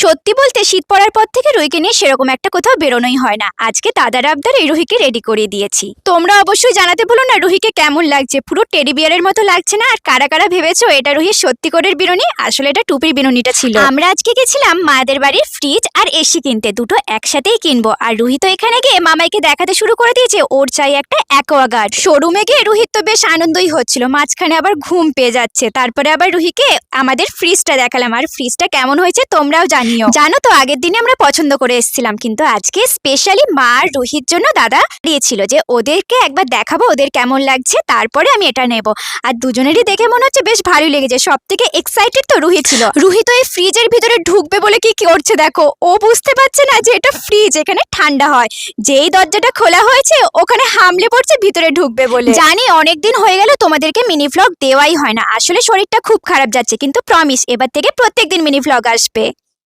সত্যি বলতে শীত পড়ার পর থেকে রুহিকে নিয়ে সেরকম একটা কোথাও বেরোনোই হয় না। আজকে দাদার আবদার এই রুহিকে রেডি করিয়ে দিয়েছি। তোমরা অবশ্যই জানাতে বলো না রুহিকে কেমন লাগছে। পুরো টেডি বিয়ারের মতো লাগছে না? আর কারা কারা ভেবেছো এটা রুহির সত্যি করে বিনুনি, আসলে এটা টুপির বিনুনিটা ছিল। আমরা আজকে গেছিলাম মায়েদের বাড়ির ফ্রিজ আর এসি কিনতে, দুটো একসাথেই কিনবো। আর রুহি তো এখানে গিয়ে মামাইকে দেখাতে শুরু করে দিয়েছে ওর চাই একটা অ্যাকোয়াগার্ড। শোরুমে গিয়ে রুহির তো বেশ আনন্দই হচ্ছিল, মাঝখানে আবার ঘুম পেয়ে যাচ্ছে। তারপরে আবার রুহিকে আমাদের ফ্রিজটা দেখালাম, আর ফ্রিজটা কেমন হয়েছে তোমরাও জানিও। জানো তো আগের দিনে আমরা পছন্দ করে এসেছিলাম, কিন্তু আজকে স্পেশালি মা আর রুহির জন্য দাদা দিয়েছিল যে ওদেরকে একবার দেখাবো ওদের কেমন লাগছে, তারপরে আমি এটা নেব। আর দুজনেরই দেখে মনে হচ্ছে বেশ ভালোই লেগেছে। সব থেকে এক্সাইটেড তো রুহি ছিল। রুহি তো এই ফ্রিজের ভিতরে ঢুকবে বলে কি করছে দেখো, ও বুঝতে পারছে না যে এটা ফ্রিজ, এখানে ঠান্ডা হয়। যেই দরজাটা খোলা হয়েছে ওখানে হামলে পড়ছে ভিতরে ঢুকবে বলে। জানি অনেকদিন হয়ে গেল তোমাদেরকে মিনি ভ্লগ দেওয়াই হয় না, আসলে শরীরটা খুব খারাপ যাচ্ছে, কিন্তু প্রমিস এবার থেকে প্রত্যেকদিন মিনি ভ্লগ আসবে।